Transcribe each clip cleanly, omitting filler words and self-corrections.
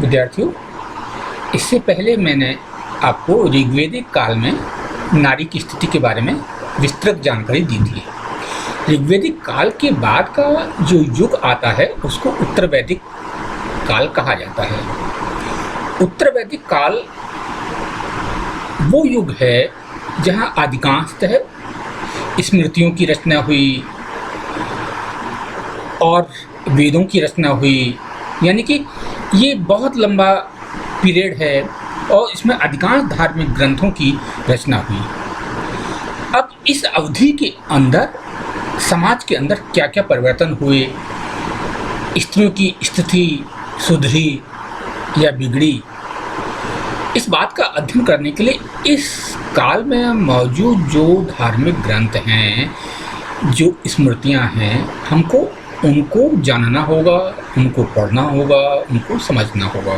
विद्यार्थियों, इससे पहले मैंने आपको ऋग्वेदिक काल में नारी की स्थिति के बारे में विस्तृत जानकारी दी थी। ऋग्वेदिक काल के बाद का जो युग आता है उसको उत्तर वैदिक काल कहा जाता है। उत्तर वैदिक काल वो युग है जहाँ अधिकांशतः स्मृतियों की रचना हुई और वेदों की रचना हुई, यानी कि ये बहुत लंबा पीरियड है और इसमें अधिकांश धार्मिक ग्रंथों की रचना हुई। अब इस अवधि के अंदर समाज के अंदर क्या क्या परिवर्तन हुए, स्त्रियों की स्थिति सुधरी या बिगड़ी, इस बात का अध्ययन करने के लिए इस काल में मौजूद जो धार्मिक ग्रंथ हैं, जो स्मृतियां हैं, हमको उनको जानना होगा, उनको पढ़ना होगा, उनको समझना होगा।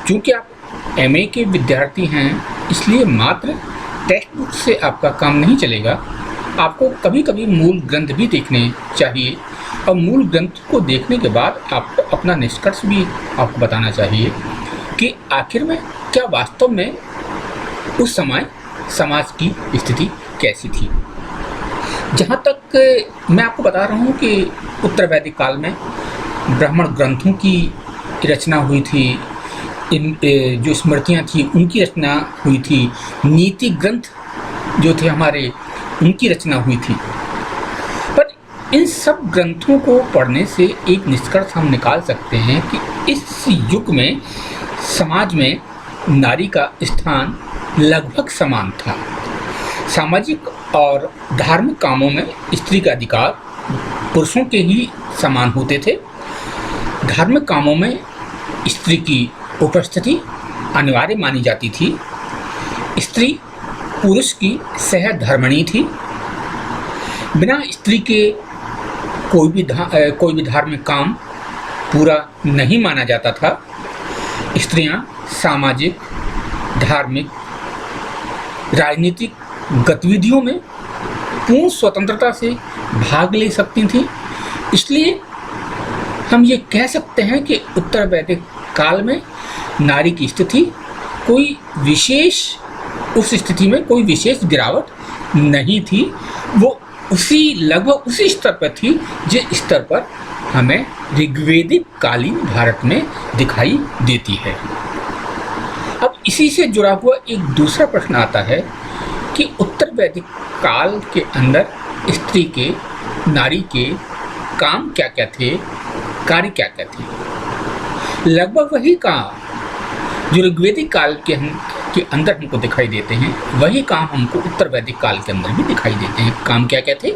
क्योंकि आप एमए के विद्यार्थी हैं, इसलिए मात्र टेक्स्ट बुक से आपका काम नहीं चलेगा। आपको कभी कभी मूल ग्रंथ भी देखने चाहिए और मूल ग्रंथ को देखने के बाद आपको अपना निष्कर्ष भी आपको बताना चाहिए कि आखिर में क्या वास्तव में उस समय समाज की स्थिति कैसी थी। जहाँ तक मैं आपको बता रहा हूँ कि उत्तर वैदिक काल में ब्राह्मण ग्रंथों की रचना हुई थी, इन जो स्मृतियाँ थी उनकी रचना हुई थी, नीति ग्रंथ जो थे हमारे उनकी रचना हुई थी। पर इन सब ग्रंथों को पढ़ने से एक निष्कर्ष हम निकाल सकते हैं कि इस युग में समाज में नारी का स्थान लगभग समान था। सामाजिक और धार्मिक कामों में स्त्री का अधिकार पुरुषों के ही समान होते थे। धार्मिक कामों में स्त्री की उपस्थिति अनिवार्य मानी जाती थी। स्त्री पुरुष की सहधर्मिणी थी। बिना स्त्री के कोई भी धार्मिक काम पूरा नहीं माना जाता था। स्त्रियां सामाजिक, धार्मिक, राजनीतिक गतिविधियों में पूर्ण स्वतंत्रता से भाग ले सकती थीं। इसलिए हम ये कह सकते हैं कि उत्तर वैदिक काल में नारी की स्थिति उस स्थिति में कोई विशेष गिरावट नहीं थी। वो लगभग उसी स्तर पर थी जिस स्तर पर हमें ऋग्वेदिक कालीन भारत में दिखाई देती है। अब इसी से जुड़ा हुआ एक दूसरा प्रश्न आता है कि उत्तर वैदिक काल के अंदर स्त्री के, नारी के काम क्या क्या थे, कार्य क्या क्या थे। लगभग वही काम जो ऋग्वेदिक काल के अंदर हमको दिखाई देते हैं, वही काम हमको उत्तर वैदिक काल के अंदर भी दिखाई देते हैं। काम क्या क्या थे?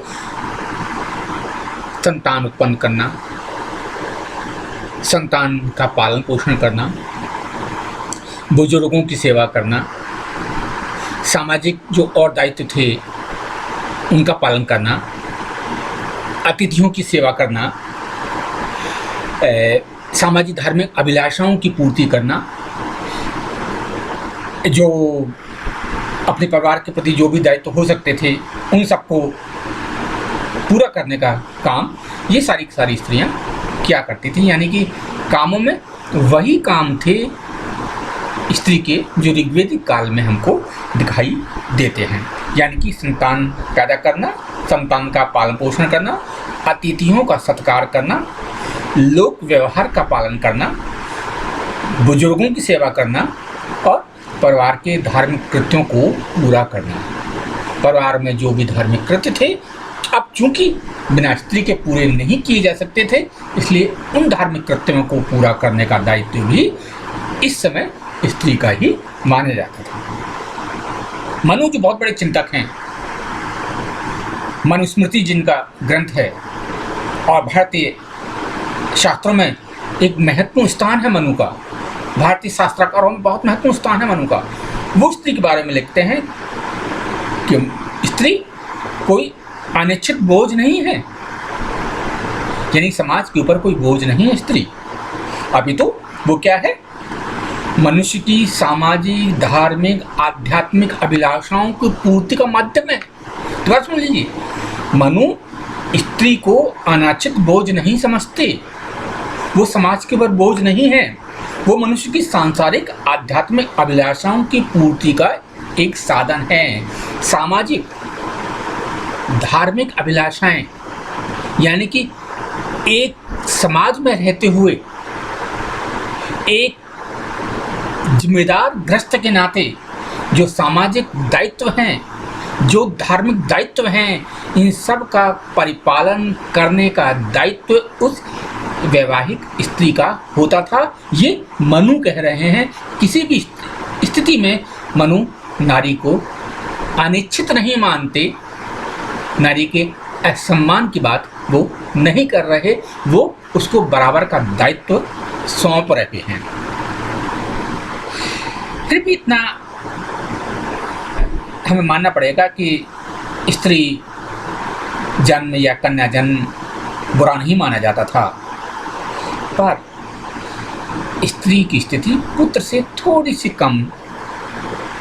संतान उत्पन्न करना, संतान का पालन पोषण करना, बुजुर्गों की सेवा करना, सामाजिक जो और दायित्व थे उनका पालन करना, अतिथियों की सेवा करना, सामाजिक धार्मिक अभिलाषाओं की पूर्ति करना, जो अपने परिवार के प्रति जो भी दायित्व हो सकते थे उन सबको पूरा करने का काम ये सारी स्त्रियां क्या करती थी। यानी कि कामों में वही काम थे स्त्री के जो ऋग्वेदिक काल में हमको दिखाई देते हैं। यानी कि संतान पैदा करना, संतान का पालन पोषण करना, अतिथियों का सत्कार करना, लोक व्यवहार का पालन करना, बुजुर्गों की सेवा करना और परिवार के धार्मिक कृत्यों को पूरा करना। परिवार में जो भी धार्मिक कृत्य थे, अब चूंकि बिना स्त्री के पूरे नहीं किए जा सकते थे, इसलिए उन धार्मिक कृत्यों को पूरा करने का दायित्व भी इस समय स्त्री का ही माना जाता था। मनु जो बहुत बड़े चिंतक हैं, मनुस्मृति जिनका ग्रंथ है और भारतीय शास्त्रों में एक महत्वपूर्ण स्थान है मनु का, भारतीय शास्त्रकारों में बहुत महत्वपूर्ण स्थान है मनु का। वो स्त्री के बारे में लिखते हैं कि स्त्री कोई अनिश्चित बोझ नहीं है, यानी समाज के ऊपर कोई बोझ नहीं है स्त्री। अभी तो वो क्या है? मनुष्य की सामाजिक, धार्मिक, आध्यात्मिक अभिलाषाओं की पूर्ति का माध्यम है। तो बात सुन लीजिए, मनु स्त्री को अनाचित बोझ नहीं समझते। वो समाज के ऊपर बोझ नहीं है, वो मनुष्य की सांसारिक आध्यात्मिक अभिलाषाओं की पूर्ति का एक साधन है। सामाजिक धार्मिक अभिलाषाएं, यानी कि एक समाज में रहते हुए एक जिम्मेदार गृहस्थ के नाते जो सामाजिक दायित्व हैं, जो धार्मिक दायित्व हैं, इन सब का परिपालन करने का दायित्व उस वैवाहिक स्त्री का होता था। ये मनु कह रहे हैं। किसी भी स्थिति में मनु नारी को अनिच्छित नहीं मानते, नारी के असम्मान की बात वो नहीं कर रहे, वो उसको बराबर का दायित्व सौंप रहे हैं। फिर भी इतना हमें मानना पड़ेगा कि स्त्री जन्म या कन्या जन्म बुरा नहीं माना जाता था, पर स्त्री की स्थिति पुत्र से थोड़ी सी कम,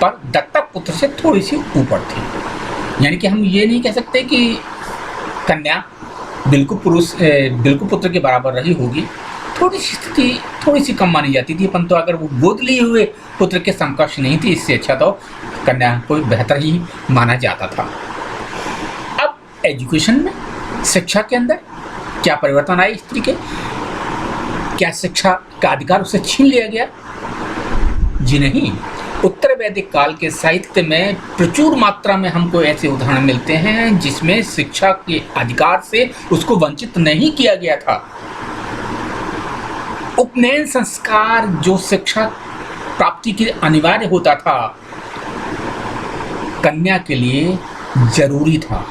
पर दत्तक पुत्र से थोड़ी सी ऊपर थी। यानी कि हम ये नहीं कह सकते कि कन्या बिल्कुल पुत्र के बराबर रही होगी, थोड़ी सी स्थिति थोड़ी सी कम मानी जाती थी, परंतु अगर वो गोद लिए हुए पुत्र के समकक्ष नहीं थी, इससे अच्छा तो कन्या को बेहतर ही माना जाता था। अब एजुकेशन में, शिक्षा के अंदर क्या परिवर्तन आए स्त्री के? क्या शिक्षा का अधिकार उससे छीन लिया गया? जी नहीं। उत्तर वैदिक काल के साहित्य में प्रचुर मात्रा में हमको ऐसे उदाहरण मिलते हैं जिसमें शिक्षा के अधिकार से उसको वंचित नहीं किया गया था। उपनयन संस्कार जो शिक्षा प्राप्ति के लिए अनिवार्य होता था, कन्या के लिए जरूरी था।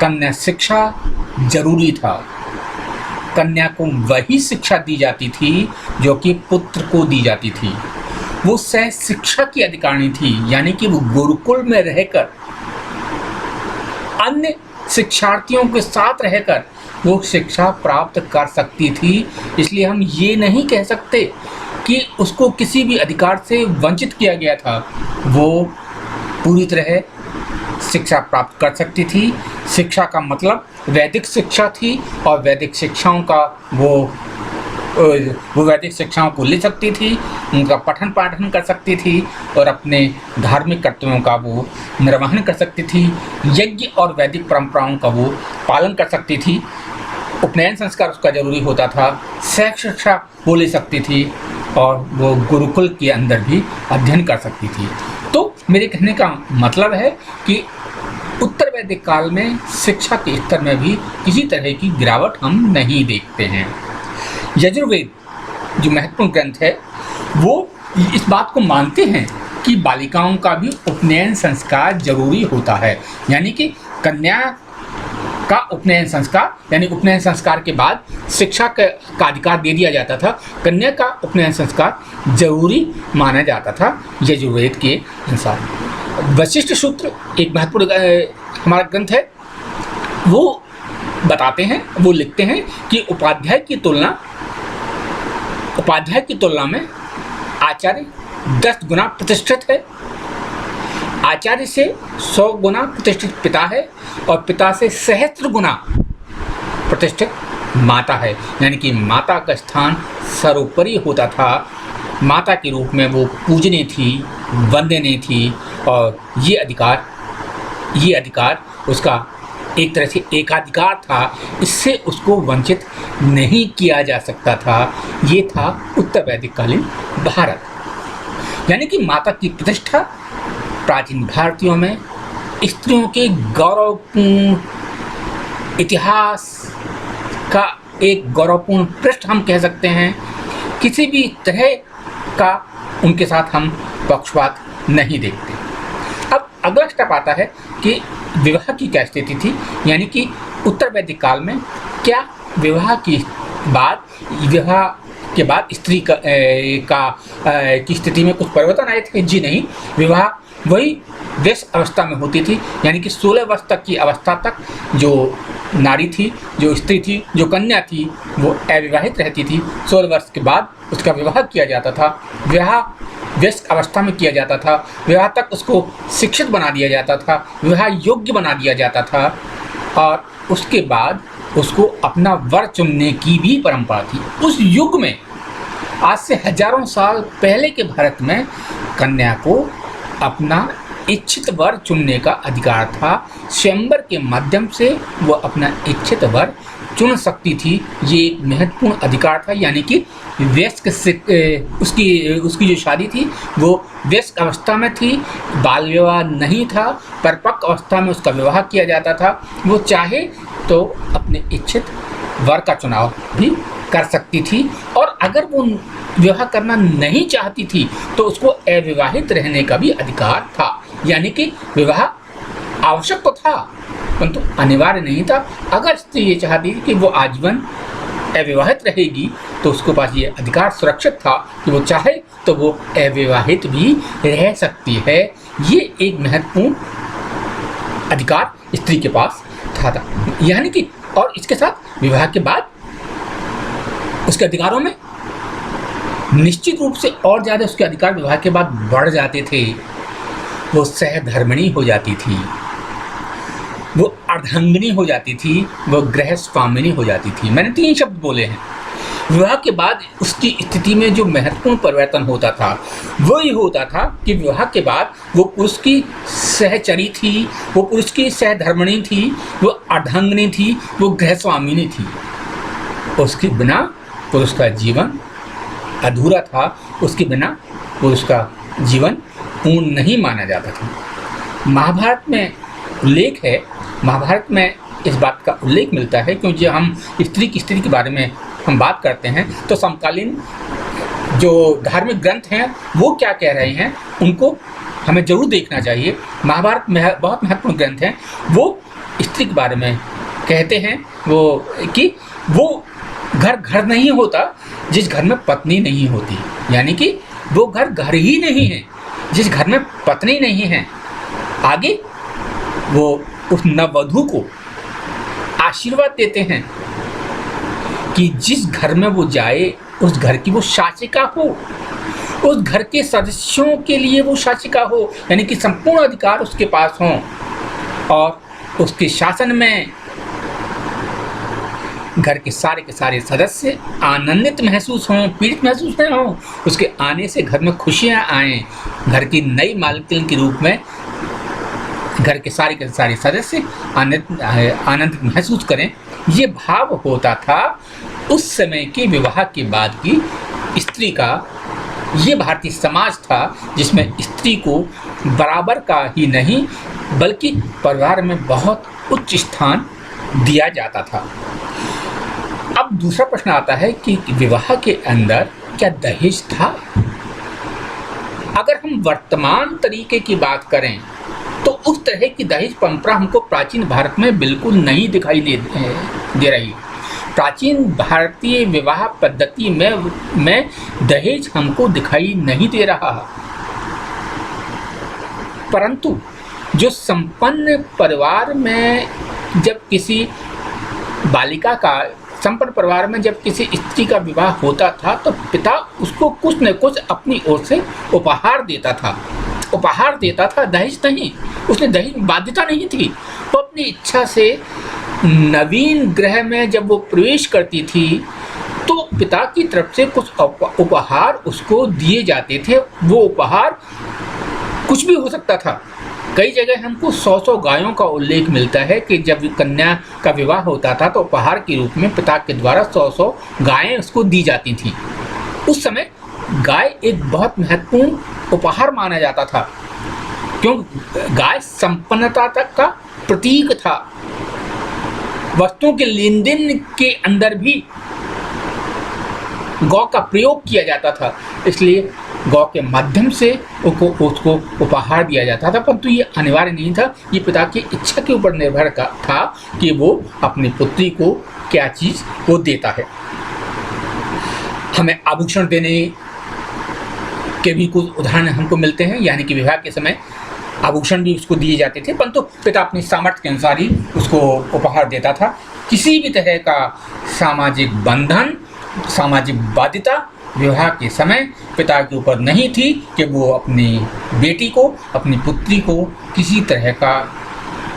कन्या शिक्षा जरूरी था। कन्या को वही शिक्षा दी जाती थी जो कि पुत्र को दी जाती थी। वो सह शिक्षा की अधिकारिणी थी, यानी कि वो गुरुकुल में रहकर अन्य शिक्षार्थियों के साथ रहकर वो शिक्षा प्राप्त कर सकती थी। इसलिए हम ये नहीं कह सकते कि उसको किसी भी अधिकार से वंचित किया गया था। वो पूरी तरह शिक्षा प्राप्त कर सकती थी। शिक्षा का मतलब वैदिक शिक्षा थी और वैदिक शिक्षाओं का वो वैदिक शिक्षाओं को ले सकती थी, उनका पठन पाठन कर सकती थी और अपने धार्मिक कर्तव्यों का वो निर्वहन कर सकती थी। यज्ञ और वैदिक परंपराओं का वो पालन कर सकती थी। उपनयन संस्कार उसका जरूरी होता था। सह शिक्षा वो ले सकती थी और वो गुरुकुल के अंदर भी अध्ययन कर सकती थी। तो मेरे कहने का मतलब है कि उत्तर वैदिक काल में शिक्षा के स्तर में भी किसी तरह की गिरावट हम नहीं देखते हैं। यजुर्वेद जो महत्वपूर्ण ग्रंथ है, वो इस बात को मानते हैं कि बालिकाओं का भी उपनयन संस्कार जरूरी होता है। यानी कि कन्या का उपनयन संस्कार, यानी उपनयन संस्कार के बाद शिक्षा का अधिकार दे दिया जाता था। कन्या का उपनयन संस्कार जरूरी माना जाता था यजुर्वेद के अनुसार। वशिष्ठ सूत्र एक महत्वपूर्ण हमारा ग्रंथ है। वो बताते हैं, वो लिखते हैं कि उपाध्याय की तुलना में आचार्य 10 गुना प्रतिष्ठित है। आचार्य से 100 गुना प्रतिष्ठित पिता है और पिता से सहस्त्र गुना प्रतिष्ठित माता है। यानी कि माता का स्थान सर्वोपरि होता था। माता के रूप में वो पूजनीय थी, वंदनीय थी और ये अधिकार उसका एक तरह से एकाधिकार था। इससे उसको वंचित नहीं किया जा सकता था। ये था उत्तर वैदिक कालीन भारत। यानी कि माता की प्रतिष्ठा प्राचीन भारतीयों में स्त्रियों के गौरवपूर्ण इतिहास का एक गौरवपूर्ण पृष्ठ हम कह सकते हैं। किसी भी तरह का उनके साथ हम पक्षपात नहीं देखते। अब अगला स्टेप आता है कि विवाह की क्या स्थिति थी। यानी कि उत्तर वैदिक काल में क्या विवाह के बाद स्त्री की स्थिति में कुछ परिवर्तन आए थे? जी नहीं। विवाह वही वयस्क अवस्था में होती थी। यानी कि 16 वर्ष तक की अवस्था तक जो नारी थी, जो स्त्री थी, जो कन्या थी, वो अविवाहित रहती थी। 16 वर्ष के बाद उसका विवाह किया जाता था। विवाह वयस्क अवस्था में किया जाता था। विवाह तक उसको शिक्षित बना दिया जाता था, विवाह योग्य बना दिया जाता था और उसके बाद उसको अपना वर चुनने की भी परंपरा थी। उस युग में आज से हजारों साल पहले के भारत में कन्या को अपना इच्छित वर चुनने का अधिकार था। स्वयंवर के माध्यम से वो अपना इच्छित वर चुन सकती थी। ये एक महत्वपूर्ण अधिकार था, यानी कि वयस्क से उसकी जो शादी थी वो वयस्क अवस्था में थी, बाल विवाह नहीं था, परिपक्व अवस्था में उसका विवाह किया जाता था। वो चाहे तो अपने इच्छित वर का चुनाव भी कर सकती थी, और अगर वो विवाह करना नहीं चाहती थी तो उसको अविवाहित रहने का भी अधिकार था। यानी कि विवाह आवश्यक तो था परंतु अनिवार्य नहीं था। अगर स्त्री ये चाहती थी कि वो आजीवन अविवाहित रहेगी तो उसके पास ये अधिकार सुरक्षित था कि वो चाहे तो वो अविवाहित भी रह सकती है। ये एक महत्वपूर्ण अधिकार स्त्री के पास था। यानी कि और इसके साथ विवाह के बाद उसके अधिकारों में निश्चित रूप से और ज़्यादा उसके अधिकार विवाह के बाद बढ़ जाते थे। वो सहधर्मिणी हो जाती थी, वो अर्धांगिनी हो जाती थी, वो गृह स्वामिनी हो जाती थी। मैंने 3 शब्द बोले हैं। विवाह के बाद उसकी स्थिति में जो महत्वपूर्ण परिवर्तन होता था वो ये होता था कि विवाह के बाद वो पुरुष की सहचरी थी, वो पुरुष की सहधर्मिणी थी, वो अर्धांगिनी थी, वो गृह स्वामिनी थी। उसके बिना पुरुष का जीवन अधूरा था, उसके बिना पुरुष का जीवन पूर्ण नहीं माना जाता था। महाभारत में उल्लेख है, महाभारत में इस बात का उल्लेख मिलता है क्योंकि जब हम स्त्री की स्थिति के बारे में हम बात करते हैं तो समकालीन जो धार्मिक ग्रंथ हैं वो क्या कह रहे हैं उनको हमें जरूर देखना चाहिए। महाभारत में बहुत महत्वपूर्ण ग्रंथ हैं, वो स्त्री के बारे में कहते हैं वो कि वो घर नहीं होता जिस घर में पत्नी नहीं होती। यानी कि वो घर ही नहीं है जिस घर में पत्नी नहीं है। आगे वो उस नववधू को आशीर्वाद देते हैं कि जिस घर में वो जाए उस घर की वो शासिका हो, उस घर के सदस्यों के लिए वो शासिका हो, यानी कि संपूर्ण अधिकार उसके पास हों और उसके शासन में घर के सारे सदस्य आनंदित महसूस हों, पीड़ित महसूस नहीं हों। उसके आने से घर में खुशियाँ आएँ, घर की नई मालकिन के रूप में घर के सारे सदस्य आनंदित महसूस करें। ये भाव होता था उस समय के विवाह के बाद की स्त्री का। ये भारतीय समाज था जिसमें स्त्री को बराबर का ही नहीं बल्कि परिवार में बहुत उच्च स्थान दिया जाता था। अब दूसरा प्रश्न आता है कि विवाह के अंदर क्या दहेज था? अगर हम वर्तमान तरीके की बात करें तो उस तरह की दहेज परंपरा हमको प्राचीन भारत में बिल्कुल नहीं दिखाई दे रही। प्राचीन भारतीय विवाह पद्धति में दहेज हमको दिखाई नहीं दे रहा। परंतु जो संपन्न परिवार में जब किसी बालिका का संपन्न परिवार में जब किसी स्त्री का विवाह होता था तो पिता उसको कुछ न कुछ अपनी ओर से उपहार देता था। दहेज नहीं, उसने दहेज बाध्यता नहीं थी। वो अपनी इच्छा से नवीन गृह में जब वो प्रवेश करती थी तो पिता की तरफ से कुछ उपहार उसको दिए जाते थे। वो उपहार कुछ भी हो सकता था। कई जगह हमको 100 गायों का उल्लेख मिलता है कि जब कन्या का विवाह होता था तो उपहार के रूप में पिता के द्वारा 100 गायें उसको दी जाती थी। उस समय गाय एक बहुत महत्वपूर्ण उपहार माना जाता था क्योंकि गाय संपन्नता तक का प्रतीक था। वस्तुओं के लेन देन के अंदर भी गौ का प्रयोग किया जाता था, इसलिए गौ के माध्यम से उसको उपहार दिया जाता था। परंतु ये अनिवार्य नहीं था, ये पिता की इच्छा के ऊपर निर्भर था कि वो अपनी पुत्री को क्या चीज़ वो देता है। हमें आभूषण देने के भी कुछ उदाहरण हमको मिलते हैं, यानी कि विवाह के समय आभूषण भी उसको दिए जाते थे, परंतु पिता अपनी सामर्थ्य के अनुसार ही उसको उपहार देता था। किसी भी तरह का सामाजिक बंधन, सामाजिक बाध्यता विवाह के समय पिता के ऊपर नहीं थी कि वो अपनी बेटी को, अपनी पुत्री को किसी तरह का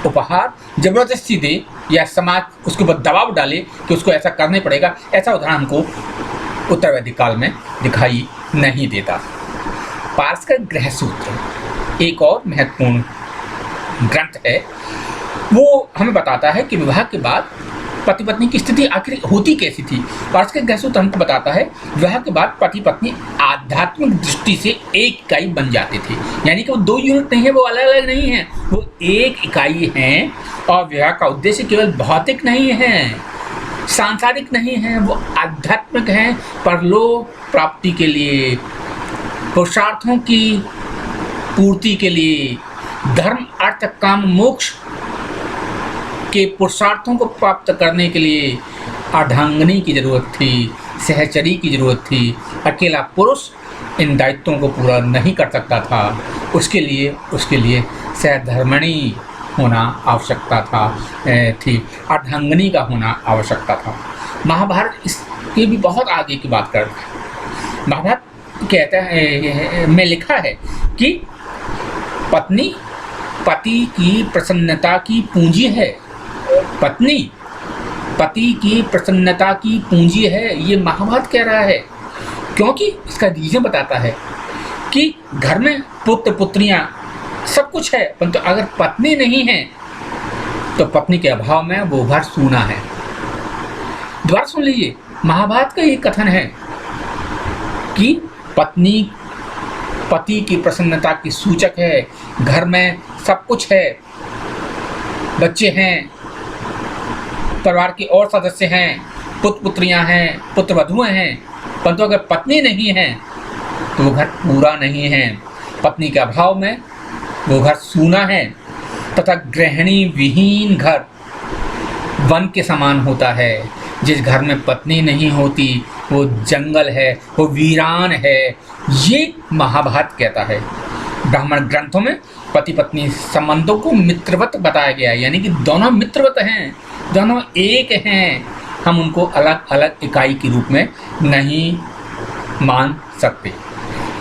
उपहार जबरदस्ती दे या समाज उसके ऊपर दबाव डाले कि उसको ऐसा करना पड़ेगा। ऐसा उदाहरण हमको उत्तर वैदिक काल में दिखाई नहीं देता। पारस का गृह सूत्र एक और महत्वपूर्ण ग्रंथ है। वो हमें बताता है कि विवाह के बाद पति पत्नी की स्थिति आखिर होती कैसी थी। पारस का गृह सूत्र हमको बताता है विवाह के बाद पति पत्नी आध्यात्मिक दृष्टि से एक इकाई बन जाते थे, यानी कि वो दो यूनिट नहीं है, वो अलग अलग नहीं है, वो एक इकाई हैं। और विवाह का उद्देश्य केवल भौतिक नहीं है, सांसारिक नहीं है, वो आध्यात्मिक है। परलोक प्राप्ति के लिए, पुरुषार्थों की पूर्ति के लिए, धर्म अर्थ काम मोक्ष के पुरुषार्थों को प्राप्त करने के लिए अर्धांगिनी की जरूरत थी, सहचरी की जरूरत थी। अकेला पुरुष इन दायित्वों को पूरा नहीं कर सकता था, उसके लिए सहधर्मिणी होना आवश्यकता थी, अर्धांगिनी का होना आवश्यकता था। महाभारत इसके भी बहुत आगे की बात करता है। महाभारत कहता है में लिखा है कि पत्नी पति की प्रसन्नता की पूंजी है, पत्नी पति की प्रसन्नता की पूंजी है, ये महाभारत कह रहा है। क्योंकि इसका रीजन बताता है कि घर में पुत्र पुत्रियां सब कुछ है, परंतु अगर पत्नी नहीं है तो पत्नी के अभाव में वो घर सूना है। दोबारा सुन लीजिए, महाभारत का ये कथन है कि पत्नी पति की प्रसन्नता की सूचक है, घर में सब कुछ है, बच्चे हैं, परिवार के और सदस्य हैं, पुत्र पुत्रियां हैं, पुत्र वधुएं हैं, परंतु अगर पत्नी नहीं है तो वो घर पूरा नहीं है। पत्नी के अभाव में वो घर सूना है तथा गृहिणी विहीन घर वन के समान होता है। जिस घर में पत्नी नहीं होती वो जंगल है, वो वीरान है, ये महाभारत कहता है। ब्राह्मण ग्रंथों में पति पत्नी संबंधों को मित्रवत बताया गया है, यानी कि दोनों मित्रवत हैं, दोनों एक हैं, हम उनको अलग अलग इकाई के रूप में नहीं मान सकते।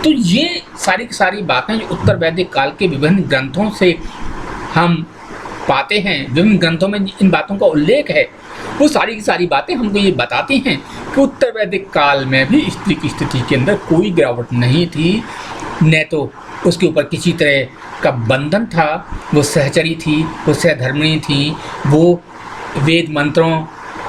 तो ये सारी की सारी बातें जो उत्तर वैदिक काल के विभिन्न ग्रंथों से हम पाते हैं, विभिन्न ग्रंथों में इन बातों का उल्लेख है, वो सारी की सारी बातें हमको ये बताती हैं कि उत्तर वैदिक काल में भी स्त्री की स्थिति के अंदर कोई गिरावट नहीं थी, न तो उसके ऊपर किसी तरह का बंधन था, वो सहचरी थी, वो सहधर्मिणी थी, वो वेद मंत्रों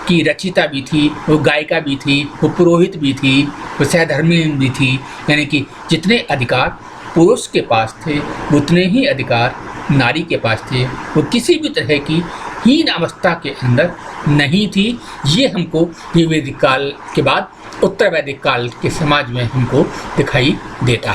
की रचिता भी थी, वो गायिका भी थी, वो पुरोहित भी थी, वो सहधर्मिणी भी थी। यानी कि जितने अधिकार पुरुष के पास थे उतने ही अधिकार नारी के पास थे, वो किसी भी तरह की हीन अवस्था के अंदर नहीं थी। ये हमको ये वैदिक काल के बाद उत्तर वैदिक काल के समाज में हमको दिखाई देता है।